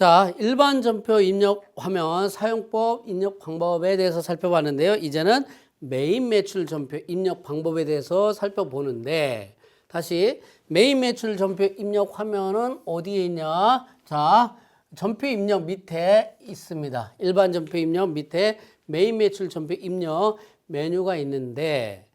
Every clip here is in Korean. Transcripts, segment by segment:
자, 일반 전표 입력 화면 사용법, 입력 방법에 대해서 살펴봤는데요. 이제는 메인 매출 전표 입력 방법에 대해서 살펴보는데, 다시 메인 매출 전표 입력 화면은 어디에 있냐? 자, 전표 입력 밑에 있습니다. 일반 전표 입력 밑에 메인 매출 전표 입력 메뉴가 있는데,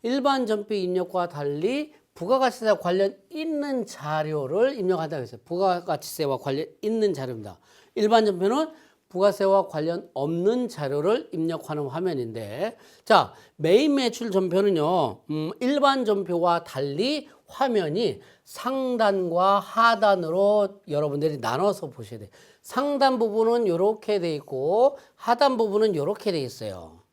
일반 전표 입력과 달리 부가가치세와 관련 있는 자료를 입력한다고 했어요. 부가가치세와 관련 있는 자료입니다. 일반 전표는 부가세와 관련 없는 자료를 입력하는 화면인데, 자, 메인 매출 전표는요, 일반 전표와 달리 화면이 상단과 하단으로 여러분들이 나눠서 보셔야 돼요. 상단 부분은 이렇게 돼 있고 하단 부분은 이렇게 돼 있어요.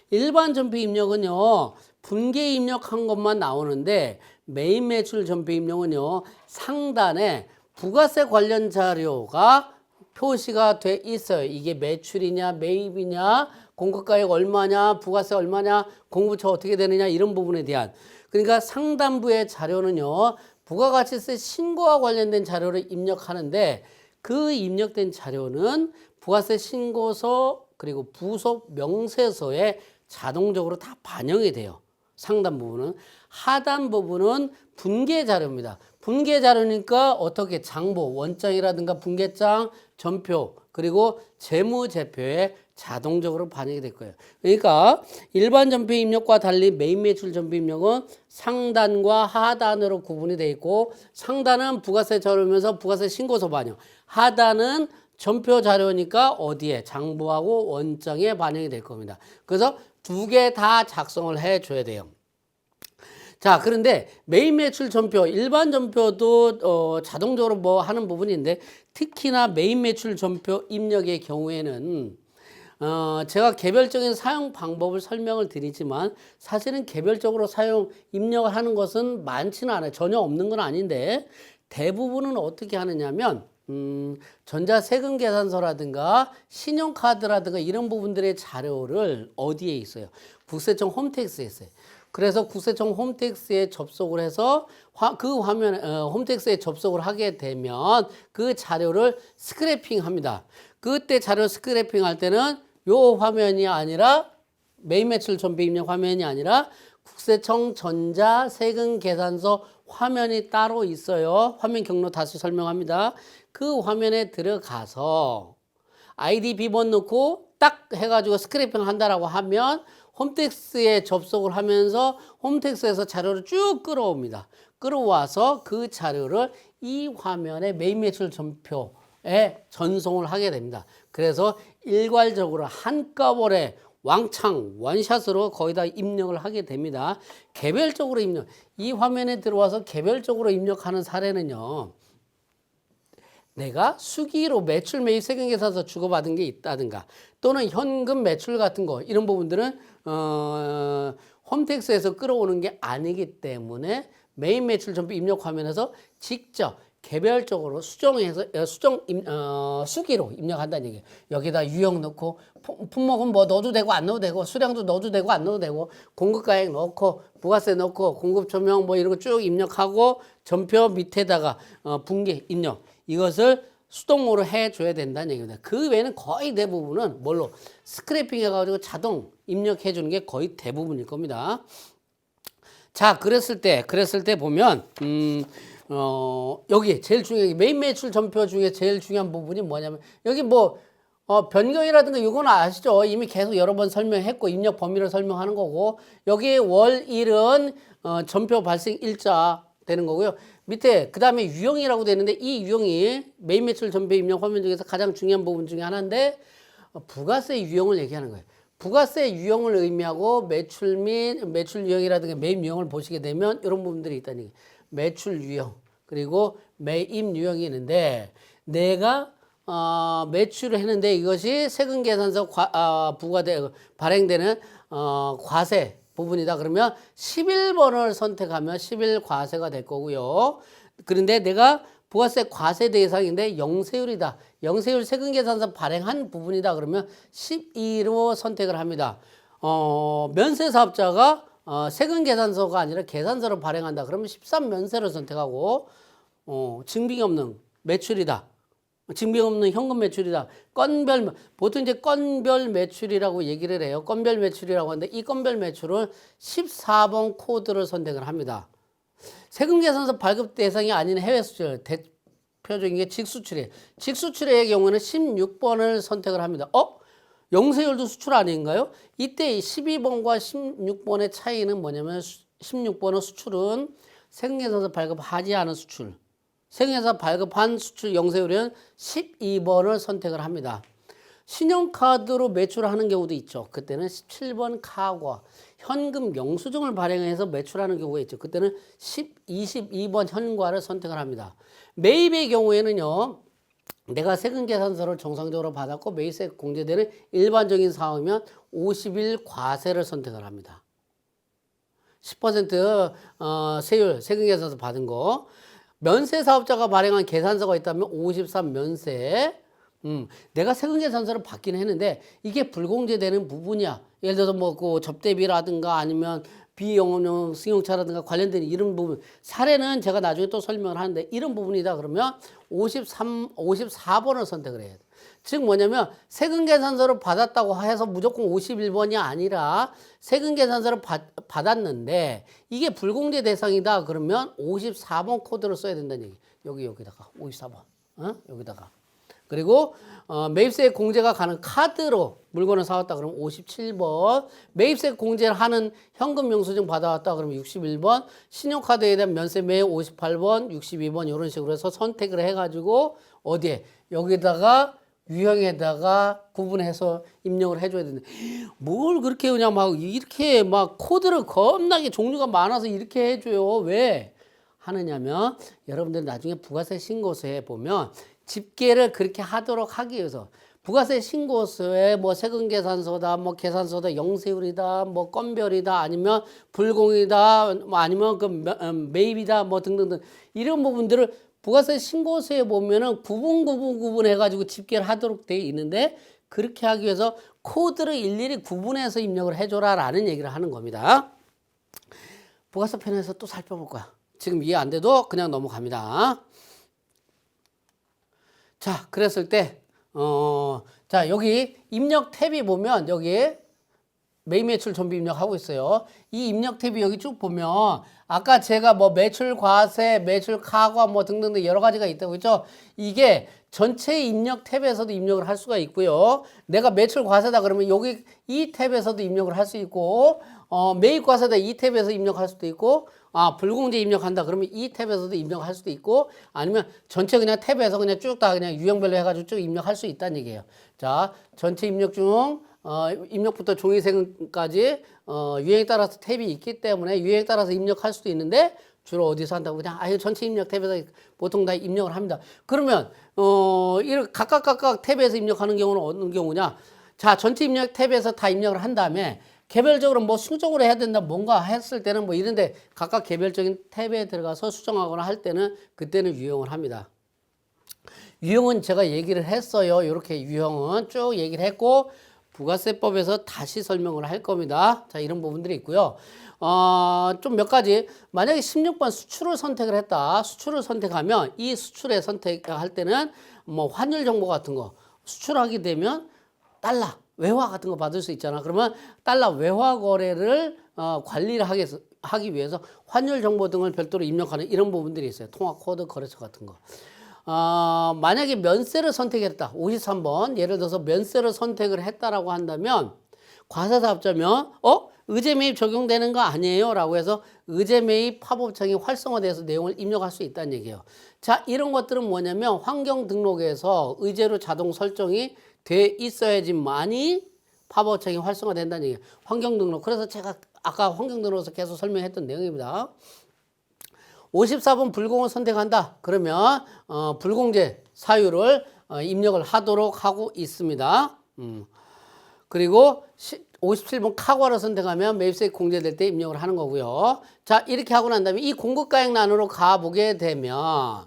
일반 전표 입력은요, 분계 입력한 것만 나오는데, 메인 매출 전표 입력은요, 상단에 부가세 관련 자료가 표시가 돼 있어요. 이게 매출이냐, 매입이냐, 공급가액 얼마냐, 부가세 얼마냐, 공급처 어떻게 되느냐, 이런 부분에 대한. 그러니까 상단부의 자료는요, 부가가치세 신고와 관련된 자료를 입력하는데, 그 입력된 자료는 부가세 신고서 그리고 부속 명세서에 자동적으로 다 반영이 돼요. 상단 부분은. 하단 부분은 분계 자료입니다. 분계 자료니까 어떻게 장부, 원장이라든가 분계장, 전표, 그리고 재무제표에 자동적으로 반영이 될 거예요. 그러니까 일반 전표 입력과 달리 메인 매출 전표 입력은 상단과 하단으로 구분이 되어 있고, 상단은 부가세 자료면서 부가세 신고서 반영, 하단은 전표 자료니까 어디에? 장부하고 원장에 반영이 될 겁니다. 그래서 두 개 다 작성을 해줘야 돼요. 자, 그런데 메인 매출 전표, 일반 전표도 자동적으로 뭐 하는 부분인데, 특히나 메인 매출 전표 입력의 경우에는 제가 개별적인 사용 방법을 설명을 드리지만, 사실은 개별적으로 사용 입력을 하는 것은 많지는 않아요. 전혀 없는 건 아닌데, 대부분은 어떻게 하느냐면 전자세금 계산서라든가 신용카드라든가 이런 부분들의 자료를 어디에 있어요? 국세청 홈택스에 있어요. 그래서 국세청 홈택스에 접속을 해서 그 화면 홈택스에 접속을 하게 되면 그 자료를 스크래핑 합니다. 그때 자료 스크래핑 할 때는 요 화면이 아니라 메인 매출 전표 입력 화면이 아니라 국세청 전자세금 계산서 화면이 따로 있어요. 화면 경로 다시 설명합니다. 그 화면에 들어가서 아이디 비번 넣고 딱 해가지고 스크래핑 한다라고 하면 홈택스에 접속을 하면서 홈택스에서 자료를 쭉 끌어옵니다. 끌어와서 그 자료를 이 화면에 메인 매출 전표에 전송을 하게 됩니다. 그래서 일괄적으로 한꺼번에 왕창 원샷으로 거의 다 입력을 하게 됩니다. 개별적으로 입력, 이 화면에 들어와서 개별적으로 입력하는 사례는요, 내가 수기로 매출 매입 세금 계산서 주고받은 게 있다든가, 또는 현금 매출 같은 거, 이런 부분들은 홈택스에서 끌어오는 게 아니기 때문에 메인 매출 전표 입력 화면에서 직접 개별적으로 수기로 입력한다는 얘기예요. 여기다 유형 넣고, 품목은 뭐 넣어도 되고 안 넣어도 되고, 수량도 넣어도 되고 안 넣어도 되고, 공급가액 넣고, 부가세 넣고, 공급조명 뭐 이런 거 쭉 입력하고, 전표 밑에다가 분계 입력, 이것을 수동으로 해줘야 된다는 얘기입니다. 그 외에는 거의 대부분은 뭘로? 스크래핑 해가지고 자동 입력해 주는 게 거의 대부분일 겁니다. 자, 그랬을 때 보면, 여기 제일 중요한 게 메인 매출 전표 중에 제일 중요한 부분이 뭐냐면, 여기 뭐, 변경이라든가 이건 아시죠? 이미 계속 여러 번 설명했고, 입력 범위를 설명하는 거고, 여기 월, 일은, 전표 발생 일자 되는 거고요. 밑에, 그 다음에 유형이라고 되는데, 이 유형이 메인 매출 전표 입력 화면 중에서 가장 중요한 부분 중에 하나인데, 부가세 유형을 얘기하는 거예요. 부가세 유형을 의미하고 매출 및 매출 유형이라든가 매입 유형을 보시게 되면 이런 부분들이 있다는 얘기예요. 매출 유형, 그리고 매입 유형이 있는데, 내가 매출을 했는데 이것이 세금 계산서 발행되는 과세 부분이다. 그러면 11번을 선택하면 11 과세가 될 거고요. 그런데 내가 부가세 과세 대상인데 영세율이다. 영세율 세금 계산서 발행한 부분이다. 그러면 12로 선택을 합니다. 면세 사업자가 세금 계산서가 아니라 계산서를 발행한다. 그러면 13면세를 선택하고 증빙이 없는 매출이다. 증빙 없는 현금 매출이다. 보통 이제 건별 매출이라고 얘기를 해요. 건별 매출이라고 하는데 이 건별 매출을 14번 코드를 선택을 합니다. 세금계산서 발급 대상이 아닌 해외 수출, 대표적인 게 직수출이에요. 직수출의 경우는 16번을 선택을 합니다. 영세율도 수출 아닌가요? 이때 12번과 16번의 차이는 뭐냐면 16번은 수출은 세금계산서 발급하지 않은 수출. 세금계산서 발급한 수출 영세율은 12번을 선택을 합니다. 신용카드로 매출하는 경우도 있죠. 그때는 17번 카과 현금 영수증을 발행해서 매출하는 경우가 있죠. 그때는 22번 현과를 선택을 합니다. 매입의 경우에는요. 내가 세금계산서를 정상적으로 받았고 매입세 공제되는 일반적인 상황이면 50일 과세를 선택을 합니다. 10% 세율 세금계산서 받은 거. 면세 사업자가 발행한 계산서가 있다면 53 면세. 내가 세금계산서를 받긴 했는데 이게 불공제되는 부분이야. 예를 들어서 뭐 그 접대비라든가 아니면 비영업용 승용차라든가 관련된 이런 부분. 사례는 제가 나중에 또 설명을 하는데 이런 부분이다 그러면 54번을 선택을 해야 돼. 즉 뭐냐면 세금계산서를 받았다고 해서 무조건 51번이 아니라 세금계산서를 받았는데 이게 불공제 대상이다 그러면 54번 코드를 써야 된다는 얘기. 여기다가 54번. 여기다가. 그리고 매입세 공제가 가는 카드로 물건을 사왔다 그러면 57번, 매입세 공제를 하는 현금 영수증 받아왔다 그러면 61번, 신용카드에 대한 면세 매입 58번, 62번 이런 식으로 해서 선택을 해가지고 어디에 여기다가 유형에다가 구분해서 입력을 해줘야 되는데 뭘 그렇게 그냥 막 이렇게 막 코드를 겁나게 종류가 많아서 이렇게 해줘요. 왜 하느냐면 여러분들 나중에 부가세 신고서에 보면 집계를 그렇게 하도록 하기 위해서 부가세 신고서에 뭐 세금계산서다, 뭐 계산서다, 영세율이다, 뭐 건별이다, 아니면 불공이다, 뭐 아니면 그 매입이다, 뭐 등등등 이런 부분들을 부가세 신고서에 보면은 구분해가지고 집계를 하도록 되어 있는데 그렇게 하기 위해서 코드를 일일이 구분해서 입력을 해줘라라는 얘기를 하는 겁니다. 부가세 편에서 또 살펴볼 거야. 지금 이해 안 돼도 그냥 넘어갑니다. 자, 그랬을 때, 자, 여기 입력 탭이 보면 여기 매입 매출 전부 입력하고 있어요. 이 입력 탭이 여기 쭉 보면 아까 제가 뭐 매출 과세, 매출 카과 뭐 등등등 여러 가지가 있다고 했죠. 이게 전체 입력 탭에서도 입력을 할 수가 있고요. 내가 매출 과세다 그러면 여기 이 탭에서도 입력을 할 수 있고, 매입 과세다 이 탭에서 입력할 수도 있고, 불공제 입력한다 그러면 이 탭에서도 입력할 수도 있고, 아니면 전체 그냥 탭에서 그냥 쭉 다 그냥 유형별로 해가지고 쭉 입력할 수 있다는 얘기예요. 자, 전체 입력 중 입력부터 종이세금까지 유형에 따라서 탭이 있기 때문에 유형에 따라서 입력할 수도 있는데 주로 어디서 한다고 그냥 전체 입력 탭에서 보통 다 입력을 합니다. 그러면 이렇게 각각 탭에서 입력하는 경우는 어느 경우냐? 자, 전체 입력 탭에서 다 입력을 한 다음에 개별적으로 뭐 수정으로 해야 된다 뭔가 했을 때는 뭐 이런데 각각 개별적인 탭에 들어가서 수정하거나 할 때는 그때는 유형을 합니다. 유형은 제가 얘기를 했어요. 이렇게 유형은 쭉 얘기를 했고 부가세법에서 다시 설명을 할 겁니다. 자, 이런 부분들이 있고요. 좀 몇 가지 만약에 16번 수출을 선택을 했다. 수출을 선택하면 이 수출에 선택할 때는 뭐 환율 정보 같은 거 수출하게 되면 달러 외화 같은 거 받을 수 있잖아. 그러면 달러 외화 거래를 관리를 하기 위해서 환율 정보 등을 별도로 입력하는 이런 부분들이 있어요. 통화 코드 거래처 같은 거. 만약에 면세를 선택했다. 53번. 예를 들어서 면세를 선택을 했다라고 한다면 과세사업자면 의제 매입 적용되는 거 아니에요? 라고 해서 의제 매입 파업청이 활성화돼서 내용을 입력할 수 있다는 얘기예요. 자, 이런 것들은 뭐냐면 환경 등록에서 의제로 자동 설정이 돼 있어야지만이 파업청이 활성화된다는 얘기예요. 환경 등록. 그래서 제가 아까 환경 등록에서 계속 설명했던 내용입니다. 54번 불공을 선택한다. 그러면 불공제 사유를 입력을 하도록 하고 있습니다. 그리고 57번 카과를 선택하면 매입세 공제될 때 입력을 하는 거고요. 자, 이렇게 하고 난 다음에 이 공급가액란으로 가보게 되면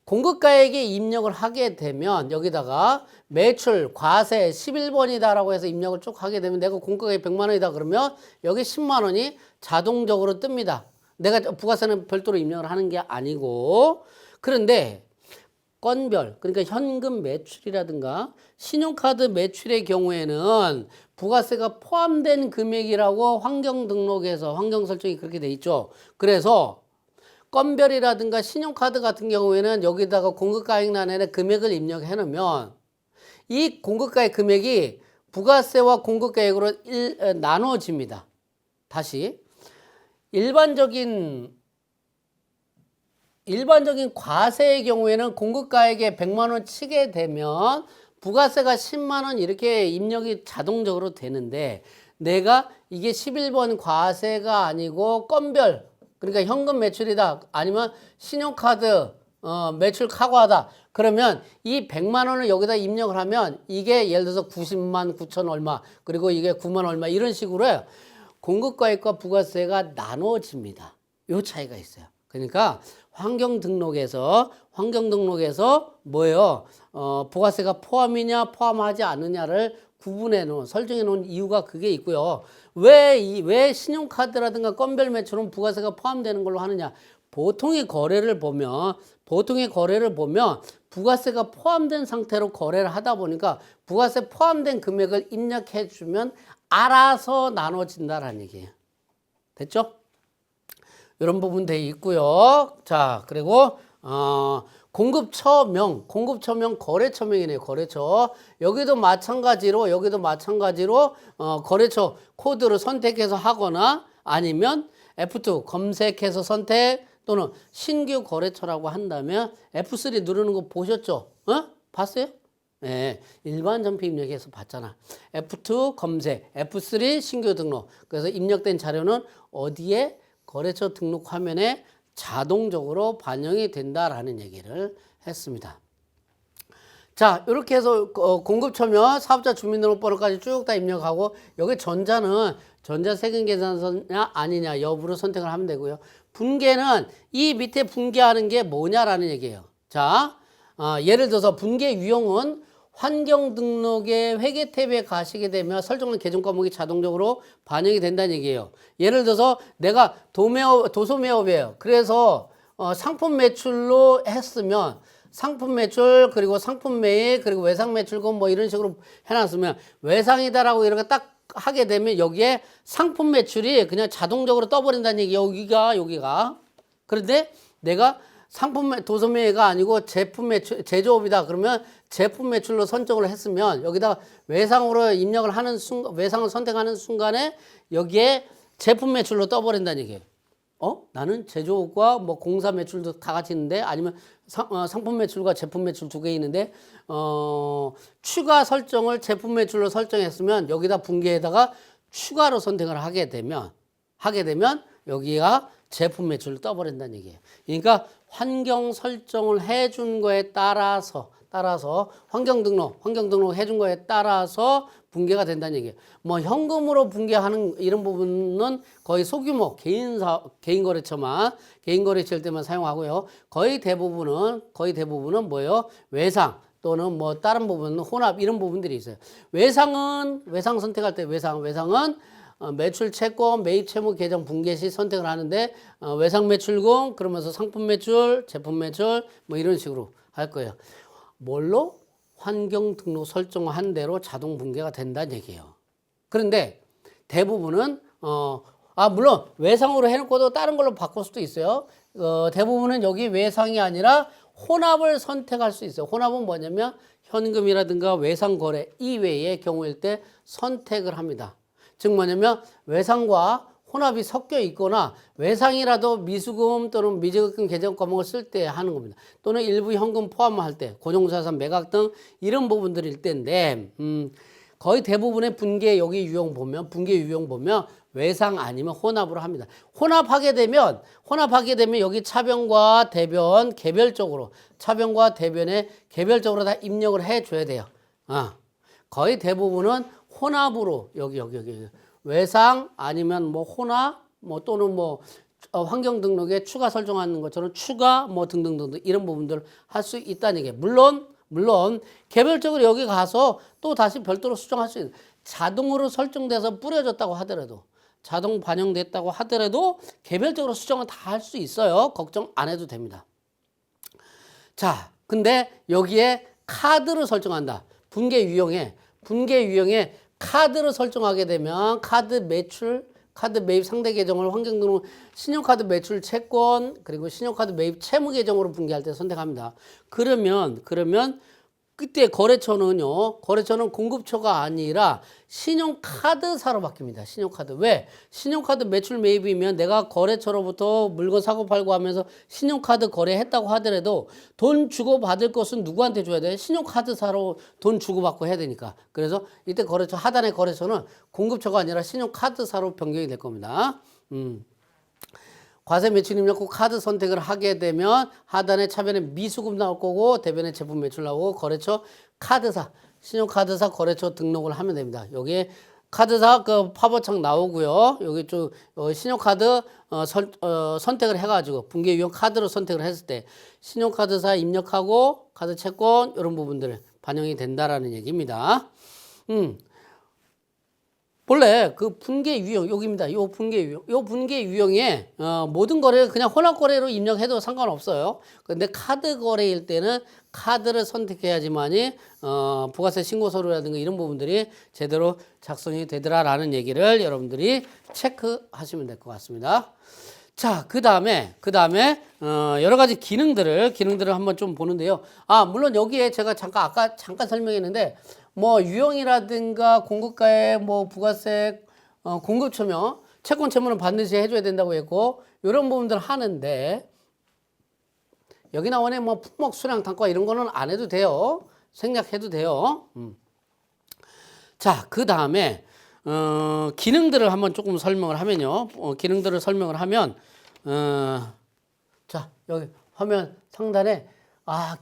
공급가액에 입력을 하게 되면 여기다가 매출 과세 11번이다라고 해서 입력을 쭉 하게 되면 내가 공급가액 100만 원이다 그러면 여기 10만 원이 자동적으로 뜹니다. 내가 부가세는 별도로 입력을 하는 게 아니고. 그런데 건별, 그러니까 현금 매출이라든가 신용카드 매출의 경우에는 부가세가 포함된 금액이라고 환경 등록에서 환경 설정이 그렇게 돼 있죠. 그래서 건별이라든가 신용카드 같은 경우에는 여기다가 공급가액란에 금액을 입력해 놓으면 이 공급가액 금액이 부가세와 공급가액으로 나눠집니다. 다시 일반적인 과세의 경우에는 공급가액에 100만 원 치게 되면 부가세가 10만 원 이렇게 입력이 자동적으로 되는데 내가 이게 11번 과세가 아니고 건별, 그러니까 현금 매출이다, 아니면 신용카드 매출 카고하다, 그러면 이 100만 원을 여기다 입력을 하면 이게 예를 들어서 90만 9천 얼마, 그리고 이게 9만 얼마, 이런 식으로 공급가액과 부가세가 나눠집니다. 요 차이가 있어요. 그러니까 환경 등록에서 뭐예요? 부가세가 포함이냐 포함하지 않느냐를 구분해 놓은, 설정해 놓은 이유가 그게 있고요. 왜 신용카드라든가 건별 매출은 부가세가 포함되는 걸로 하느냐? 보통의 거래를 보면 부가세가 포함된 상태로 거래를 하다 보니까 부가세 포함된 금액을 입력해 주면 알아서 나눠진다라는 얘기예요. 됐죠? 이런 부분 돼 있고요. 자, 그리고 공급처명 거래처명이네요. 거래처. 여기도 마찬가지로 거래처 코드를 선택해서 하거나 아니면 F2 검색해서 선택, 또는 신규 거래처라고 한다면 F3 누르는 거 보셨죠? 봤어요? 네, 일반 전표 입력해서 봤잖아. F2 검색, F3 신규 등록. 그래서 입력된 자료는 어디에? 거래처 등록 화면에 자동적으로 반영이 된다라는 얘기를 했습니다. 자, 이렇게 해서 공급처면 사업자 주민등록번호까지 쭉 다 입력하고, 여기 전자는 전자세금계산서냐 아니냐 여부를 선택을 하면 되고요. 분계는 이 밑에 분계하는 게 뭐냐라는 얘기예요. 자, 예를 들어서 분계 유형은 환경 등록의 회계 탭에 가시게 되면 설정된 계정 과목이 자동적으로 반영이 된다는 얘기예요. 예를 들어서 내가 도소매업이에요. 그래서 상품 매출로 했으면 상품 매출, 그리고 상품 매입, 그리고 외상 매출금 뭐 이런 식으로 해놨으면 외상이다라고 이렇게 딱 하게 되면 여기에 상품 매출이 그냥 자동적으로 떠버린다는 얘기예요. 여기가. 그런데 내가 도소매가 아니고 제품 매출, 제조업이다 그러면 제품 매출로 선정을 했으면 여기다 외상으로 입력을 하는 외상을 선택하는 순간에 여기에 제품 매출로 떠버린다는 얘기예요. 나는 제조업과 뭐 공사 매출도 다 같이 있는데, 아니면 상품 매출과 제품 매출 두 개 있는데, 추가 설정을 제품 매출로 설정했으면 여기다 분계에다가 추가로 선택을 하게 되면 여기가 제품 매출을 떠버린다는 얘기예요. 그러니까 환경 설정을 해준 거에 따라서 환경 등록 해준 거에 따라서 분계가 된다는 얘기예요. 뭐 현금으로 분계하는 이런 부분은 거의 소규모 개인 거래처일 때만 사용하고요. 거의 대부분은 뭐예요? 외상 또는 뭐 다른 부분은 혼합, 이런 부분들이 있어요. 외상 선택할 때 외상은 매출 채권, 매입 채무 계정 분계 시 선택을 하는데, 외상 매출금 그러면서 상품 매출, 제품 매출 뭐 이런 식으로 할 거예요. 뭘로? 환경 등록 설정한 대로 자동 분계가 된다는 얘기예요. 그런데 대부분은 물론 외상으로 해놓고도 다른 걸로 바꿀 수도 있어요. 대부분은 여기 외상이 아니라 혼합을 선택할 수 있어요. 혼합은 뭐냐면 현금이라든가 외상 거래 이외의 경우일 때 선택을 합니다. 즉 뭐냐면 외상과 혼합이 섞여 있거나 외상이라도 미수금 또는 미지급금 계정 과목을 쓸 때 하는 겁니다. 또는 일부 현금 포함할 때, 고정자산 매각 등 이런 부분들일 때인데, 거의 대부분의 분계 유형 보면 외상 아니면 혼합으로 합니다. 혼합하게 되면 여기 차변과 대변 개별적으로 다 입력을 해줘야 돼요. 거의 대부분은 혼합으로 여기 외상 아니면 뭐 혼합 또는 환경 등록에 추가 설정하는 것처럼 추가 등등등 이런 부분들을 할 수 있다는 얘기예요. 물론 개별적으로 여기 가서 또 다시 별도로 수정할 수 있는, 자동으로 설정돼서 뿌려졌다고 하더라도, 자동 반영됐다고 하더라도 개별적으로 수정은 다 할 수 있어요. 걱정 안 해도 됩니다. 자, 근데 여기에 카드를 설정한다. 분계 유형에 카드를 설정하게 되면 카드 매출, 카드 매입 상대 계정을 환경 등록, 신용카드 매출 채권, 그리고 신용카드 매입 채무 계정으로 분개할 때 선택합니다. 그러면 그때 거래처는 공급처가 아니라 신용카드사로 바뀝니다. 신용카드. 왜? 신용카드 매출 매입이면 내가 거래처로부터 물건 사고 팔고 하면서 신용카드 거래했다고 하더라도 돈 주고받을 것은 누구한테 줘야 돼? 신용카드사로 돈 주고받고 해야 되니까. 그래서 이때 거래처, 하단의 거래처는 공급처가 아니라 신용카드사로 변경이 될 겁니다. 과세 매출 입력 후 카드 선택을 하게 되면 하단에 차변에 미수급 나올 거고 대변에 제품 매출 나오고 거래처 카드사, 신용카드사 거래처 등록을 하면 됩니다. 여기에 카드사 그 팝업창 나오고요. 여기 좀 신용카드 선택을 해가지고 분계 유형 카드로 선택을 했을 때 신용카드사 입력하고 카드 채권 이런 부분들 반영이 된다라는 얘기입니다. 본래 그 분계 유형 여기입니다. 요 분계 유형에 모든 거래 그냥 혼합 거래로 입력해도 상관없어요. 근데 카드 거래일 때는 카드를 선택해야지만이 부가세 신고 서류라든가 이런 부분들이 제대로 작성이 되더라라는 얘기를 여러분들이 체크하시면 될 것 같습니다. 자, 그다음에 여러 가지 기능들을 한번 좀 보는데요. 물론 여기에 제가 아까 잠깐 설명했는데 뭐 유형이라든가 공급가에 뭐 부가세 공급처면 채권 채무는 반드시 해줘야 된다고 했고 이런 부분들을 하는데 여기 나오네 뭐 품목 수량 단가 이런 거는 안 해도 돼요. 생략해도 돼요. 자, 그 다음에 기능들을 한번 조금 설명을 하면요. 기능들을 설명을 하면 자, 여기 화면 상단에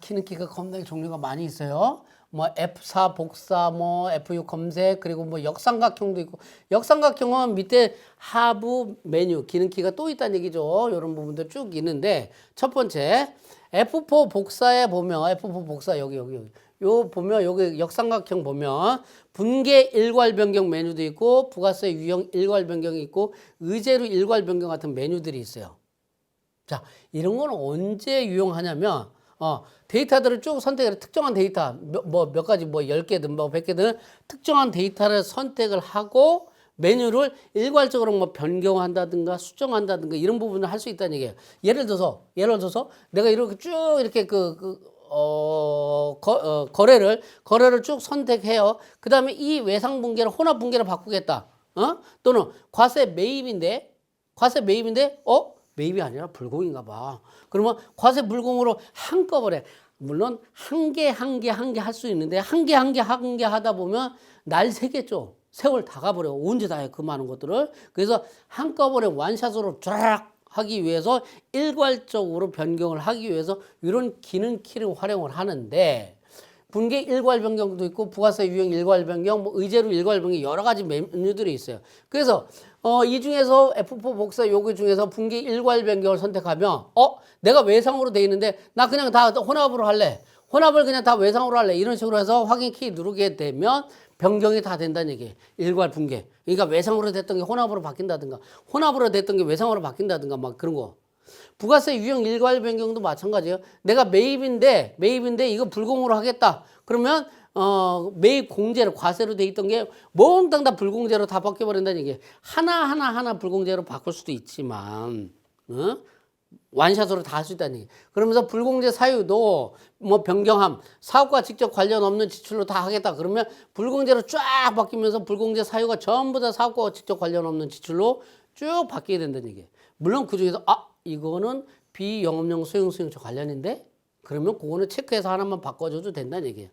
기능키가 겁나게 종류가 많이 있어요. 뭐 F4 복사, 뭐 F6 검색, 그리고 뭐 역삼각형도 있고, 역삼각형은 밑에 하부 메뉴 기능키가 또 있다는 얘기죠. 이런 부분들 쭉 있는데 첫 번째 F4 복사에 보면 F4 복사 여기 요 보면 여기 역삼각형 보면 분계 일괄 변경 메뉴도 있고 부가세 유형 일괄 변경이 있고 의제로 일괄 변경 같은 메뉴들이 있어요. 자, 이런 건 언제 유용하냐면 데이터들을 쭉 선택해서 특정한 데이터 몇 가지 뭐 10개든 뭐 100개든 특정한 데이터를 선택을 하고 메뉴를 일괄적으로 뭐 변경한다든가 수정한다든가 이런 부분을 할 수 있다는 얘기예요. 예를 들어서 내가 이렇게 쭉 이렇게 거래를 쭉 선택해요. 그 다음에 이 외상 분계를 혼합 분계로 바꾸겠다. 또는 과세 매입인데 매입이 아니라 불공인가 봐. 그러면 과세 불공으로 한꺼번에 물론 한 개 할 수 있는데 한 개 하다 보면 날 새겠죠. 세월 다 가버려. 언제 다 해 그 많은 것들을. 그래서 한꺼번에 원샷으로 쫙 하기 위해서 일괄적으로 변경을 하기 위해서 이런 기능 키를 활용을 하는데 분계 일괄 변경도 있고 부가세 유형 일괄 변경, 뭐 의제로 일괄 변경 여러 가지 메뉴들이 있어요. 그래서 이 중에서 F4 복사 요구 중에서 분계 일괄 변경을 선택하면 내가 외상으로 돼 있는데 나 그냥 다 혼합으로 할래. 혼합을 그냥 다 외상으로 할래. 이런 식으로 해서 확인 키 누르게 되면 변경이 다 된다는 얘기예요. 일괄 분계. 그러니까 외상으로 됐던 게 혼합으로 바뀐다든가 혼합으로 됐던 게 외상으로 바뀐다든가 막 그런 거. 부가세 유형 일괄 변경도 마찬가지예요. 내가 매입인데 이거 불공으로 하겠다. 그러면 매입 공제로 과세로 돼 있던 게 몽땅 다 불공제로 다 바뀌어버린다는 얘기예요. 하나 불공제로 바꿀 수도 있지만 완샷으로 다 할 수 있다는 얘기예요. 그러면서 불공제 사유도 뭐 변경함, 사업과 직접 관련 없는 지출로 다 하겠다. 그러면 불공제로 쫙 바뀌면서 불공제 사유가 전부 다 사업과 직접 관련 없는 지출로 쭉 바뀌게 된다는 얘기예요. 물론 그중에서 이거는 비영업용 수용수용처 관련인데 그러면 그거는 체크해서 하나만 바꿔줘도 된다는 얘기예요.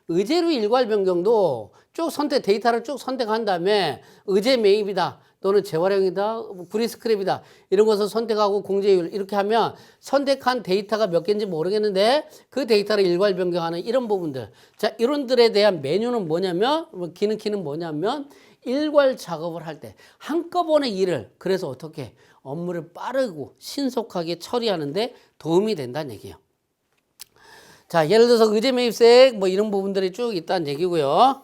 의제로 일괄 변경도 쭉 데이터를 쭉 선택한 다음에 의제 매입이다 또는 재활용이다 프리스크랩이다 이런 것을 선택하고 공제율 이렇게 하면 선택한 데이터가 몇 개인지 모르겠는데 그 데이터를 일괄 변경하는 이런 부분들. 자, 이런들에 대한 메뉴는 뭐냐면 기능키는 뭐냐면 일괄 작업을 할 때 한꺼번에 일을 그래서 어떻게 업무를 빠르고 신속하게 처리하는데 도움이 된다는 얘기예요. 자, 예를 들어서 의제매입세 뭐 이런 부분들이 쭉 있다는 얘기고요.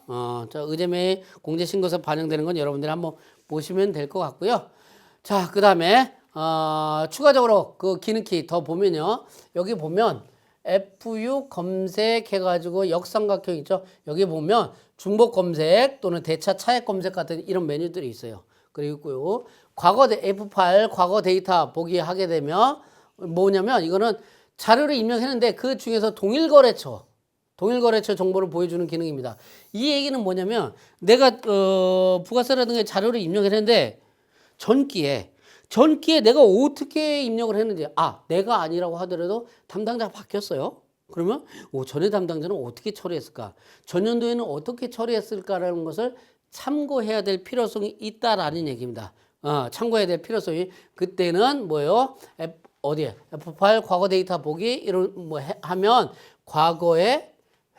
자, 의제매입 공제신고서 반영되는 건 여러분들이 한번 보시면 될 것 같고요. 자, 그 다음에 추가적으로 그 기능키 더 보면요. 여기 보면 F6 검색해가지고 역삼각형 있죠. 여기 보면 중복 검색 또는 대차 차액 검색 같은 이런 메뉴들이 있어요. 그리고 F8 과거 데이터 보기 하게 되면 뭐냐면 이거는 자료를 입력했는데 그 중에서 동일거래처 정보를 보여주는 기능입니다. 이 얘기는 뭐냐면 내가 부가세라든가 자료를 입력했는데 전기에 내가 어떻게 입력을 했는지 내가 아니라고 하더라도 담당자가 바뀌었어요. 그러면 전에 담당자는 어떻게 처리했을까? 전년도에는 어떻게 처리했을까라는 것을 참고해야 될 필요성이 있다라는 얘기입니다. 참고해야 될 필요성이 그때는 뭐예요? F8 과거 데이터 보기 이런 하면 과거에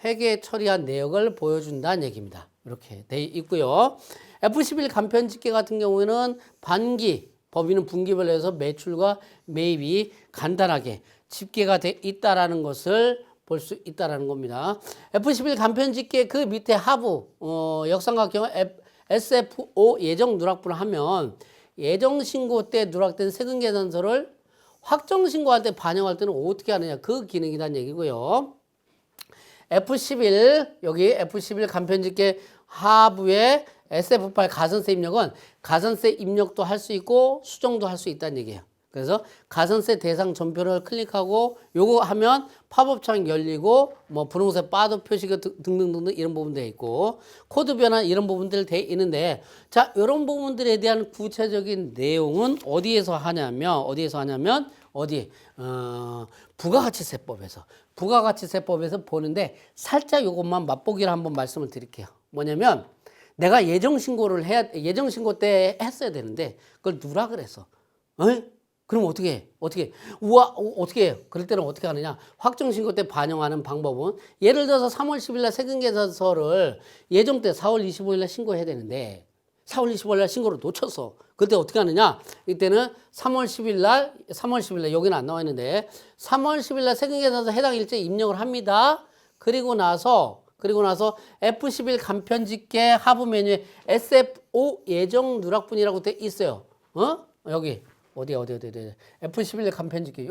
회계 처리한 내역을 보여준다는 얘기입니다. 이렇게 돼 있고요. F11 간편 집계 같은 경우에는 반기 법인은 분기별로 해서 매출과 매입이 간단하게 집계가 돼 있다라는 것을 볼 수 있다라는 겁니다. F11 간편 집계 그 밑에 하부 역삼각형 SFO 예정 누락분을 하면 예정 신고 때 누락된 세금 계산서를 확정 신고할 때 반영할 때는 어떻게 하느냐 그 기능이란 얘기고요. F11 여기 F11 간편 집계 하부에 SF8 가산세 입력은 가산세 입력도 할 수 있고 수정도 할 수 있다는 얘기예요. 그래서 가산세 대상 전표를 클릭하고 요거 하면 팝업창 열리고 분홍색 바도 표시가 등등등등 이런 부분들이 있고 코드 변환 이런 부분들 돼 있는데 자 이런 부분들에 대한 구체적인 내용은 어디에서 하냐면 부가가치세법에서 보는데 살짝 요것만 맛보기를 한번 말씀을 드릴게요. 뭐냐면 내가 예정신고 때 했어야 되는데 그걸 누락을 했어. 그럼 어떻게 해? 어떻게 해요? 그럴 때는 어떻게 하느냐? 확정신고 때 반영하는 방법은 예를 들어서 3월 10일 날 세금계산서를 예정 때 4월 25일 날 신고해야 되는데 4월 25일 날 신고를 놓쳤어. 그때 어떻게 하느냐? 이때는 3월 10일 날 여기는 안 나와 있는데 3월 10일 날 세금계산서 해당 일자에 입력을 합니다. 그리고 나서 F11 간편집계 하부 메뉴에 SFO 예정 누락분이라고 돼 있어요. 여기 어디 F11 간편집계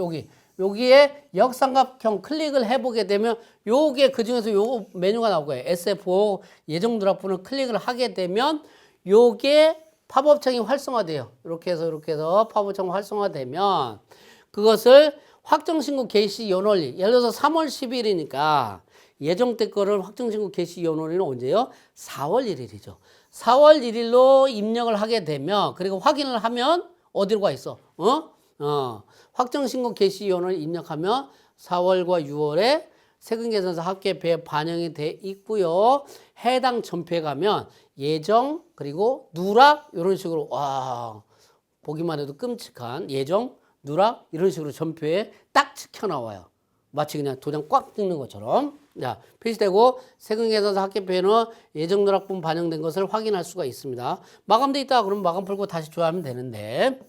여기에 역삼각형 클릭을 해보게 되면 요게 그 중에서 요 메뉴가 나올 거예요. SFO 예정 누락분을 클릭을 하게 되면 요게 팝업창이 활성화돼요. 이렇게 해서 팝업창이 활성화되면 그것을 확정신고 개시 연월일 예를 들어서 3월 10일이니까 예정 때 거를 확정신고 개시 연월일은 언제요? 4월 1일이죠. 4월 1일로 입력을 하게 되면 그리고 확인을 하면 어디로 가 있어? 확정신고 개시 연월 입력하면 4월과 6월에 세금계산서 합계표에 반영이 돼 있고요. 해당 전표에 가면 예정 그리고 누락 이런 식으로 보기만 해도 끔찍한 예정 누락 이런 식으로 전표에 딱 찍혀 나와요. 마치 그냥 도장 꽉 찍는 것처럼 표시되고 세금계산서 합계표에는 예정 누락분 반영된 것을 확인할 수가 있습니다. 마감돼 있다 그러면 마감 풀고 다시 조회하면 되는데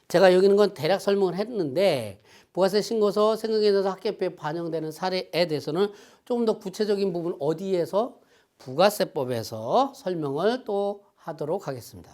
제가 여기 있는 건 대략 설명을 했는데 부가세 신고서 세금계산서 합계표에 반영되는 사례에 대해서는 조금 더 구체적인 부분 어디에서 부가세법에서 설명을 또 하도록 하겠습니다.